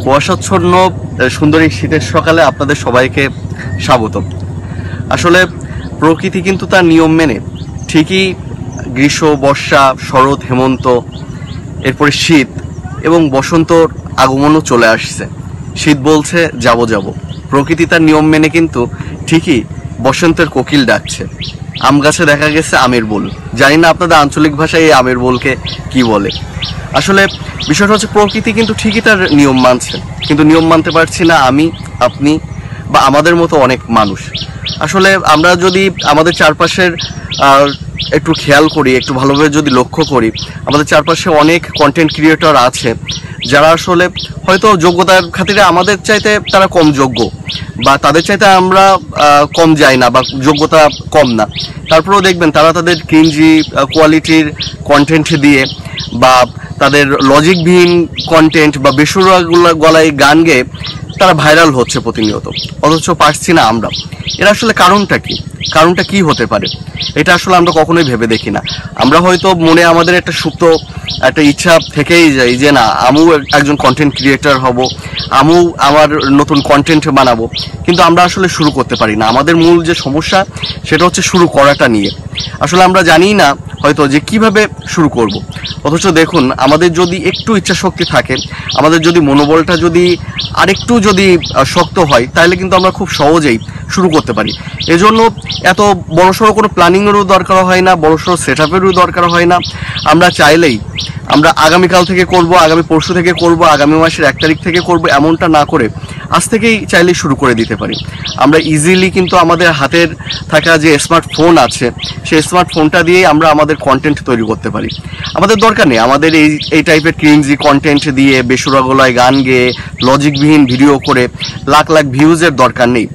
কুয়াশাচ্ছন্ন সুন্দর এই শীতের সকালে আপনাদের সবাইকে স্বাগতম। আসলে প্রকৃতি কিন্তু তার নিয়ম মেনে ঠিকই গ্রীষ্ম, বর্ষা, শরৎ, হেমন্ত, এরপরে শীত এবং বসন্তর আগমনও চলে আসছে। শীত বলছে যাব যাব, প্রকৃতি তার নিয়ম মেনে কিন্তু ঠিকই বসন্তের কোকিল ডাকছে। আম গাছে দেখা গেছে আমের বোল। জানি না আপনাদের আঞ্চলিক ভাষায় এই আমের বোলকে কি বলে। আসলে বিষয়টা হচ্ছে প্রকৃতি কিন্তু ঠিকই তার নিয়ম মানছে, কিন্তু নিয়ম মানতে পারছি না আমি, আপনি বা আমাদের মতো অনেক মানুষ। আসলে আমরা যদি আমাদের চারপাশের একটু খেয়াল করি, একটু ভালোভাবে যদি লক্ষ্য করি, আমাদের চারপাশে অনেক কন্টেন্ট ক্রিয়েটর আছে যারা আসলে হয়তো যোগ্যতার খাতিরে আমাদের চাইতে তারা কম যোগ্য, বা তাদের চাইতে আমরা কম যাই না বা যোগ্যতা কম না, তারপরেও দেখবেন তারা তাদের ক্রিঞ্জি কোয়ালিটির কন্টেন্ট দিয়ে বা তাদের লজিকবিহীন কন্টেন্ট বা বেসুরা গলায় গান গেয়ে তারা ভাইরাল হচ্ছে প্রতিনিয়ত, অথচ পারছি না আমরা। এর আসলে কারণটা কি হতে পারে? এটা আসলে আমরা কখনোই ভেবে দেখি না। আমরা হয়তো মনে আমাদের একটা সুপ্ত একটা ইচ্ছা থেকেই যাই যে না, আমিও একজন কন্টেন্ট ক্রিয়েটর হব, আমিও আমার নতুন কন্টেন্ট বানাবো, কিন্তু আমরা আসলে শুরু করতে পারি না। আমাদের মূল যে সমস্যা সেটা হচ্ছে শুরু করাটা নিয়ে। আসলে আমরা জানি না হয়তো যে কিভাবে শুরু করব। অথচ দেখুন, আমাদের যদি একটু ইচ্ছা শক্তি থাকে, আমাদের যদি মনোবলটা যদি আরেকটু যদি শক্ত হয়, তাহলে কিন্তু আমরা খুব সহজেই শুরু করতে পারি। এজন্য এত বড়সড় কোনো প্ল্যানিংয়েরও দরকার হয় না, বড়সড় সেট আপেরও দরকার হয় না। আমরা চাইলেই আমরা আগামীকাল থেকে করব, আগামী পরশু থেকে করব, আগামী মাসের 1 তারিখ থেকে করব, এমনটা না করে আজ থেকেই চাইলেই শুরু করে দিতে পারি। আমরা ইজিলি কিন্তু আমাদের হাতের থাকা যে স্মার্টফোন আছে, সেই স্মার্টফোনটা দিয়েই আমরা আমাদের কন্টেন্ট তৈরি করতে পারি। আমাদের দরকার নেই আমাদের এই টাইপের ক্রিঞ্জি কন্টেন্ট দিয়ে বেসুরা গলায় গান গেয়ে লজিকবিহীন ভিডিও করে লাখ লাখ ভিউজের দরকার নেই।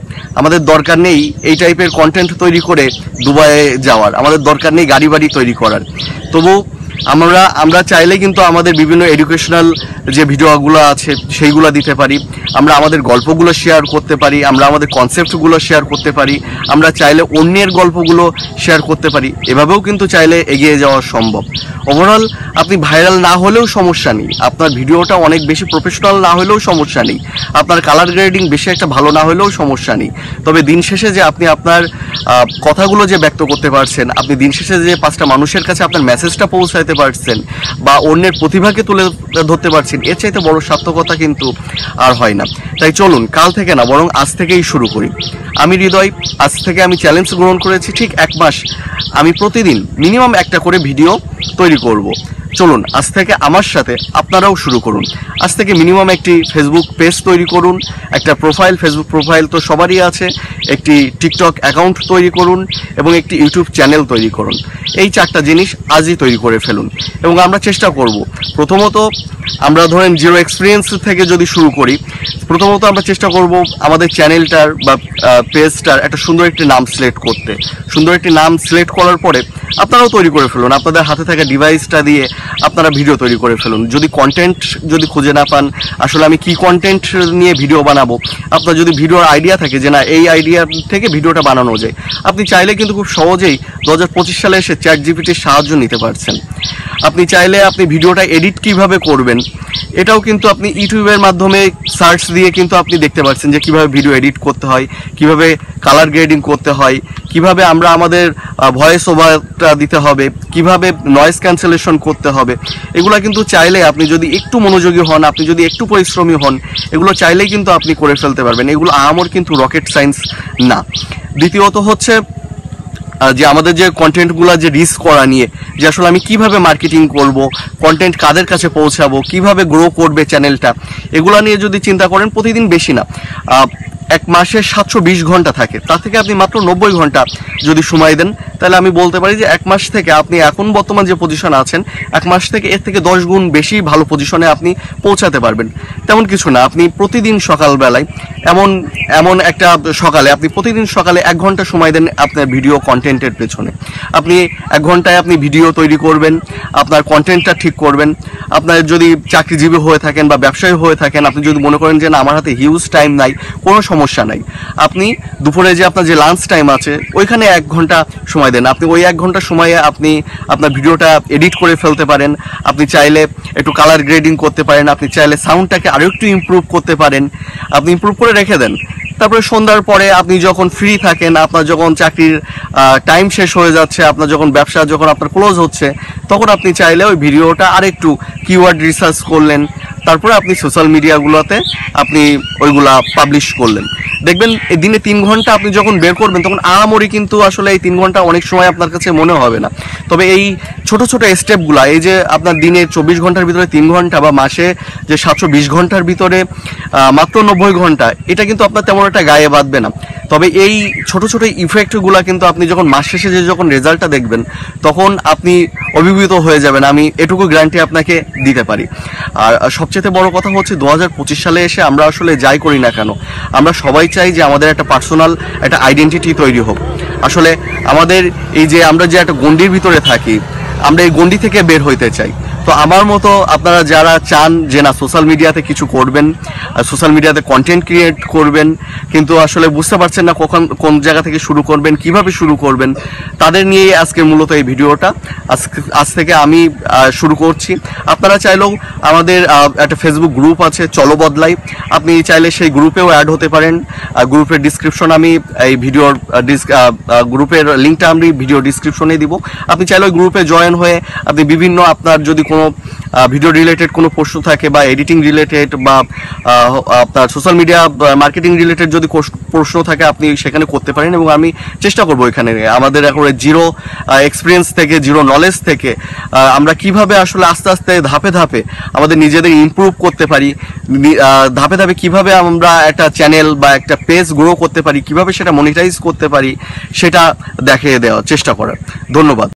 আমাদের দরকার নেই এই টাইপের কন্টেন্ট তৈরি করে দুবাইয়ে যাওয়ার, আমাদের দরকার নেই গাড়ি বাড়ি তৈরি করার। তবু আমরা চাইলে কিন্তু আমাদের বিভিন্ন এডুকেশনাল যে ভিডিওগুলো আছে সেইগুলো দিতে পারি, আমরা আমাদের গল্পগুলো শেয়ার করতে পারি, আমরা আমাদের কনসেপ্টগুলো শেয়ার করতে পারি, আমরা চাইলে অন্যের গল্পগুলো শেয়ার করতে পারি। এভাবেও কিন্তু চাইলে এগিয়ে যাওয়া সম্ভব। ওভারঅল আপনি ভাইরাল না হলেও সমস্যা নেই, আপনার ভিডিওটা অনেক বেশি প্রফেশনাল না হলেও সমস্যা নেই, আপনার কালার গ্রেডিং বেশি একটা ভালো না হলেও সমস্যা নেই। তবে দিন শেষে যে আপনি আপনার কথাগুলো যে ব্যক্ত করতে পারছেন, আপনি দিন শেষে যে 5টা মানুষের কাছে আপনার মেসেজটা পৌঁছাতে পারছেন বা অন্যের প্রতিভাকে তুলে ধরতে পারছেন, এর চাইতে বড় সার্থকতা কিন্তু আর হয় না। তাই চলুন কাল থেকে না, বরং আজ থেকেই শুরু করি। আমি হৃদয়, আজ থেকে আমি চ্যালেঞ্জ গ্রহণ করেছি, ঠিক 1 মাস আমি প্রতিদিন মিনিমাম একটা করে ভিডিও তৈরি করব। চলুন আজ থেকে আমার সাথে আপনারাও শুরু করুন। আজ থেকে মিনিমাম একটি ফেসবুক পেজ তৈরি করুন, একটা প্রোফাইল, ফেসবুক প্রোফাইল তো সবারই আছে, একটি টিকটক অ্যাকাউন্ট তৈরি করুন এবং একটি ইউটিউব চ্যানেল তৈরি করুন। এই 4টা জিনিস আজই তৈরি করে ফেলুন। এবং আমরা চেষ্টা করব, প্রথমত আমরা ধরেন জিরো এক্সপিরিয়েন্স থেকে যদি শুরু করি, প্রথমত আমরা চেষ্টা করব আমাদের চ্যানেলটার বা পেজটার একটা সুন্দর একটি নাম সিলেক্ট করতে। সুন্দর একটি নাম সিলেক্ট করার পরে আপনারাও তৈরি করে ফেলুন, আপনাদের হাতে থাকা ডিভাইসটা দিয়ে আপনারা ভিডিও তৈরি করে ফেলুন। যদি কন্টেন্ট যদি খুঁজে না পান, আসলে আমি কি কন্টেন্ট নিয়ে ভিডিও বানাবো, আপনার যদি ভিডিওর আইডিয়া থাকে যে না এই আইডিয়া থেকে ভিডিওটা বানানো যায়, আপনি চাইলে কিন্তু খুব সহজেই 2025 সালে এসে চ্যাটজিপিটির সাহায্য নিতে পারছেন। আপনি চাইলে আপনি ভিডিওটা এডিট কিভাবে করবেন, এটাও কিন্তু আপনি ইউটিউবের মাধ্যমে সার্চ দিয়ে কিন্তু আপনি দেখতে পাচ্ছেন যে কিভাবে ভিডিও এডিট করতে হয়, কিভাবে কালার গ্রেডিং করতে হয়, কিভাবে আমরা আমাদের ভয়েস ওভারটা দিতে হবে, কিভাবে নয়েজ ক্যান্সেলেশন করতে হবে। এগুলো কিন্তু চাইলে আপনি যদি একটু মনোযোগী হন, আপনি যদি একটু পরিশ্রমী হন, এগুলো চাইলেই কিন্তু আপনি করে ফেলতে পারবেন। এগুলো আমার কিন্তু রকেট সায়েন্স না। দ্বিতীয়ত হচ্ছে যে আমাদের যে কন্টেন্টগুলো যে রিচ করা নিয়ে, যে আসলে আমি কিভাবে মার্কেটিং করব, কন্টেন্ট কাদের কাছে পৌঁছাবো, কিভাবে গ্রো করবে চ্যানেলটা, এগুলো নিয়ে যদি চিন্তা করেন, প্রতিদিন বেশি না, 1 মাসে 720 ঘন্টা থাকে, তা থেকে আপনি মাত্র 90 ঘন্টা যদি সময় দেন, তাহলে আমি বলতে পারি যে 1 মাস থেকে আপনি এখন বর্তমান যে পজিশনে আছেন, 1 মাস থেকে এর থেকে 10 গুণ বেশি ভালো পজিশনে আপনি পৌঁছাতে পারবেন। তেমন কিছু না, আপনি প্রতিদিন সকালবেলায় এমন একটা সকালে আপনি প্রতিদিন সকালে 1 ঘন্টা সময় দেন আপনার ভিডিও কন্টেন্টের পেছনে। আপনি 1 ঘন্টায় আপনি ভিডিও তৈরি করবেন, আপনার কন্টেন্টটা ঠিক করবেন। আপনার যদি চাকরিজীবী হয়ে থাকেন বা ব্যবসায়ী হয়ে থাকেন, আপনি যদি মনে করেন যে না আমার হাতে হিউজ টাইম নাই, কোনো সমস্যা সমস্যা নাই। আপনি দুপুরে যে আপনার যে লাঞ্চ টাইম আছে ওইখানে 1 ঘন্টা সময় দেন, আপনি ওই 1 ঘন্টা সময়ে আপনি আপনার ভিডিওটা এডিট করে ফেলতে পারেন। আপনি চাইলে একটু কালার গ্রেডিং করতে পারেন, আপনি চাইলে সাউন্ডটাকে আরও একটু ইমপ্রুভ করতে পারেন, আপনি ইমপ্রুভ করে রেখে দেন। তারপরে সন্ধ্যার পরে আপনি যখন ফ্রি থাকেন, আপনার যখন চাকরির টাইম শেষ হয়ে যাচ্ছে, আপনার যখন ব্যবসা যখন আপনার ক্লোজ হচ্ছে, তখন আপনি চাইলে ওই ভিডিওটা আরেকটু কিওয়ার্ড রিসার্চ করলেন, তারপরে আপনি সোশ্যাল মিডিয়াগুলোতে আপনি ওইগুলা পাবলিশ করলেন। দেখবেন এই দিনে 3 ঘন্টা আপনি যখন বের করবেন তখন আহামরি কিন্তু আসলে এই 3 ঘন্টা অনেক সময় আপনার কাছে মনে হবে না। তবে এই ছোট ছোট স্টেপগুলা, এই যে আপনার দিনে 24 ঘন্টার ভিতরে 3 ঘন্টা বা মাসে যে 720 ঘন্টার ভিতরে মাত্র 90 ঘন্টা, এটা কিন্তু আপনার তেমন একটা গায়ে বাঁধবে না। তবে এই ছোট ছোট ইফেক্টগুলো কিন্তু আপনি যখন মাস শেষে যে যখন রেজাল্টটা দেখবেন তখন আপনি অভিভূত হয়ে যাবেন, আমি এটুকু গ্যারান্টি আপনাকে দিতে পারি। আর সবচেয়ে বড় কথা হচ্ছে 2025 সালে এসে আমরা আসলে যাই করি না কেন, আমরা সবাই চাই যে আমাদের একটা পার্সোনাল একটা আইডেন্টিটি তৈরি হোক। আসলে আমাদের এই যে আমরা যে একটা গণ্ডির ভিতরে থাকি, আমরা এই গণ্ডি থেকে বের হইতে চাই। তো আমার মতো আপনারা যারা চান যে না সোশ্যাল মিডিয়াতে কিছু করবেন, সোশ্যাল মিডিয়াতে কন্টেন্ট ক্রিয়েট করবেন, কিন্তু আসলে বুঝতে পারছেন না কখন কোন জায়গা থেকে শুরু করবেন, কিভাবে শুরু করবেন, তাদের নিয়ে আজকে মূলত এই ভিডিওটা। আজ থেকে আমি শুরু করছি। আপনারা চাইলেও আমাদের একটা ফেসবুক গ্রুপ আছে চলো বদলাই, আপনি চাইলে সেই গ্রুপেও অ্যাড হতে পারেন। গ্রুপের ডিসক্রিপশন আমি এই ভিডিওর গ্রুপের লিঙ্কটা আমি ভিডিও ডিসক্রিপশনে দিব। আপনি চাইলে ওই গ্রুপে জয়েন হয়ে আপনি বিভিন্ন আপনার যদি কোনো ভিডিও রিলেটেড কোনো প্রশ্ন থাকে বা এডিটিং রিলেটেড বা আপনার সোশ্যাল মিডিয়া মার্কেটিং রিলেটেড যদি প্রশ্ন থাকে আপনি সেখানে করতে পারেন, এবং আমি চেষ্টা করবো এখানে আমাদের এখন জিরো এক্সপিরিয়েন্স থেকে, জিরো নলেজ থেকে আমরা কিভাবে আসলে আস্তে আস্তে ধাপে ধাপে আমাদের নিজেদের ইমপ্রুভ করতে পারি, ধাপে ধাপে কিভাবে আমরা একটা চ্যানেল বা একটা পেজ গ্রো করতে পারি, কিভাবে সেটা মনিটাইজ করতে পারি, সেটা দেখিয়ে দেওয়ার চেষ্টা করার। ধন্যবাদ।